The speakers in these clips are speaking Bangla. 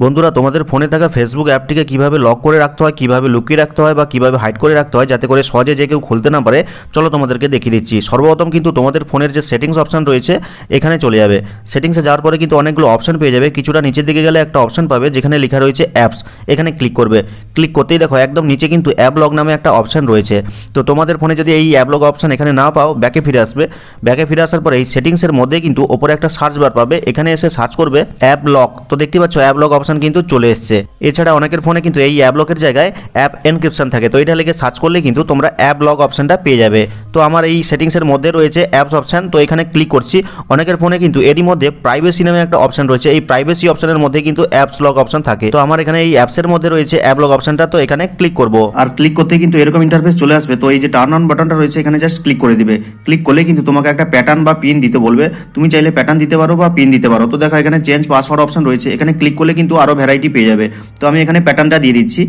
বন্ধুরা, তোমাদের ফোনে থাকা ফেসবুক অ্যাপটিকে কিভাবে লক করে রাখতে হয়, কিভাবে লুকিয়ে রাখতে হয় বা কিভাবে হাইড করে রাখতে হয় যাতে করে সহজে যে কেউ খুলতে না পারে, চলো তোমাদেরকে দেখিয়ে দিচ্ছি। সর্বপ্রথম কিন্তু তোমাদের ফোনের যে সেটিংস অপশন রয়েছে এখানে চলে যাবে। সেটিংসে যাওয়ার পরে কিন্তু অনেকগুলো অপশন পেয়ে যাবে। কিছুটা নিচের দিকে গেলে একটা অপশন পাবে যেখানে লেখা রয়েছে অ্যাপস। এখানে ক্লিক করবে। ক্লিক করতেই দেখো একদম নিচে কিন্তু অ্যাপ লক নামে একটা অপশন রয়েছে। তো তোমাদের ফোনে যদি এই অ্যাপ লক অপশন এখানে না পাও, ব্যাকে ফিরে আসবে। ব্যাকে ফিরে আসার পরে এই সেটিংসের মধ্যে কিন্তু ওপরে একটা সার্চ বার পাবে, এখানে এসে সার্চ করবে অ্যাপ লক। তো দেখতে পাচ্ছ অ্যাপ লক অপশন কিন্তু চলে এসেছে। এছাড়া অনেকের ফোনে কিন্তু এই অ্যাপ লকের জায়গায় অ্যাপ এনক্রিপশন থাকে, তো এটা লিখে সার্চ করলে কিন্তু তোমরা অ্যাপ লক অপশনটা পেয়ে যাবে। তো আমার এই সেটিংসের মধ্যে রয়েছে অ্যাপস অপশন, তো এখানে ক্লিক করছি। অনেকের ফোনে কিন্তু এরই মধ্যে প্রাইভেসি নামে একটা অপশন রয়েছে, এই প্রাইভেসি অপশনের মধ্যে কিন্তু অ্যাপস লক অপশন থাকে। তো আমার এখানে এই অ্যাপসের মধ্যে রয়েছে অ্যাপ লক অপশনটা, তো এখানে ক্লিক করব। আর ক্লিক করতে কিন্তু এরকম ইন্টারফেস চলে আসবে। তো এই যে টার্ন অন বাটনটা রয়েছে এখানে জাস্ট ক্লিক করে দিবে। ক্লিক করলে কিন্তু তোমাকে একটা প্যাটার্ন বা পিন দিতে বলবে। তুমি চাইলে প্যাটার্ন দিতে পারো বা পিন দিতে পারো। তো দেখো এখানে চেঞ্জ পাসওয়ার্ড অপশন রয়েছে, এখানে ক্লিক করলে কিন্তু আরো ভ্যারাইটি পেয়ে যাবে। তো আমি এখানে প্যাটার্নটা দিয়ে দিচ্ছি।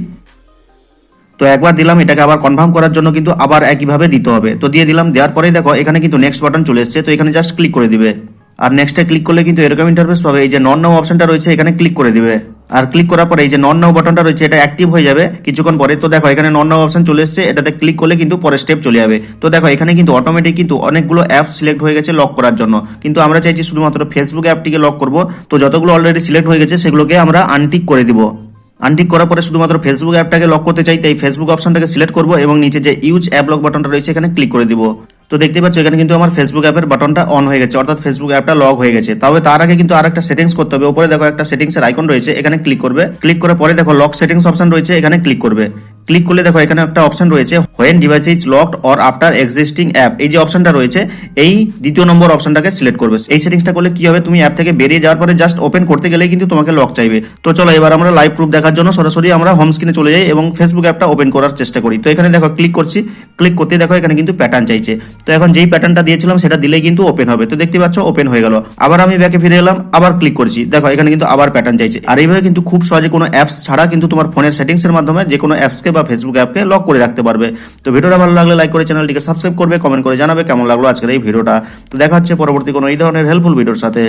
তো একবার দিলাম, এটাকে আবার কনফার্ম করার জন্য কিন্তু আবার একইভাবে দিতে হবে। তো দিয়ে দিলাম, দেওয়ার পরেই দেখো এখানে কিন্তু নেক্সট বাটন চলে এসেছে। তো এখানে জাস্ট ক্লিক করে দিবে। আর নেক্সটে ক্লিক করলে কিন্তু এরকম ইন্টারফেস পাবে। এই যে নন নাও অপশনটা রয়েছে এখানে ক্লিক করে দিবে। আর ক্লিক করার পরে এই যে নন নাও বাটনটা রয়েছে এটা অ্যাক্টিভ হয়ে যাবে কিছুক্ষণ পরে। তো দেখো এখানে নন নাও অপশন চলে এসেছে, এটাতে ক্লিক করলে কিন্তু পরের স্টেপ চলে যাবে। তো দেখো এখানে কিন্তু অটোমেটিক কিন্তু অনেকগুলো অ্যাপ সিলেক্ট হয়ে গেছে লক করার জন্য, কিন্তু আমরা চাইছি শুধুমাত্র ফেসবুক অ্যাপটিকে লক করব। তো যতগুলো অলরেডি সিলেক্ট হয়ে গেছে সেগুলোকে আমরা আনটিক করে দিব। আনটিক করার পরে শুধুমাত্র ফেসবুক অ্যাপটাকে লক করতে চাই, তাই ফেসবুক অপশনটাকে সিলেক্ট করব এবং নিচে যে ইউজ অ্যাপ লক বাটনটা রয়েছে এখানে ক্লিক করে দিব। তো দেখতে পাচ্ছ এখানে কিন্তু আমার ফেসবুক অ্যাপের বাটনটা অন হয়ে গেছে, অর্থাৎ ফেসবুক অ্যাপটা লক হয়ে গেছে। তবে তার আগে কিন্তু আরেকটা সেটিংস করতে হবে। উপরে দেখো একটা সেটিংস এর আইকন রয়েছে, এখানে ক্লিক করবে। ক্লিক করার পরে দেখো লক সেটিংস অপশন রয়েছে, এখানে ক্লিক করবে। ক্লিক করলে দেখো এখানে একটা অপশন রয়েছে when device is locked or after existing app. এই যে অপশনটা রয়েছে এই দ্বিতীয় নম্বর অপশনটাকে সিলেক্ট করবে। এই সেটিংসটা করলে কি হবে, তুমি অ্যাপ থেকে বেরিয়ে যাওয়ার পরে জাস্ট ওপেন করতে গেলেই কিন্তু তোমাকে লক চাইবে। তো চলো এবার আমরা লাইভ প্রুফ দেখার জন্য সরাসরি আমরা হোম স্ক্রিনে চলে যাই এবং ফেসবুক অ্যাপটা ওপেন করার চেষ্টা করি। তো এখানে দেখো ক্লিক করছি। ক্লিক করতে দেখো এখানে কিন্তু প্যাটার্ন চাইছে। তো এখন যেই প্যাটার্নটা দিয়েছিলাম সেটা দিলেই কিন্তু ওপেন হবে। তো দেখতে পাচ্ছ ওপেন হয়ে গেল। আবার আমি ব্যাকে ফিরে এলাম, আবার ক্লিক করছি। দেখো এখানে কিন্তু আবার প্যাটার্ন চাইছে। আর এইভাবে কিন্তু খুব সহজে কোনো অ্যাপস ছাড়া কিন্তু তোমার ফোনের সেটিংস এর মাধ্যমে যে কোনো অ্যাপসকে বা ফেসবুক অ্যাপকে লক করে রাখতে পারবে। তো ভিডিওটা ভালো লাগলে লাইক করে চ্যানেলটিকে সাবস্ক্রাইব করবে, কমেন্ট করে জানাবে কেমন লাগলো আজকের এই ভিডিওটা। তো দেখা হচ্ছে পরবর্তী কোনো এই ধরনের হেল্পফুল ভিডিওর সাথে।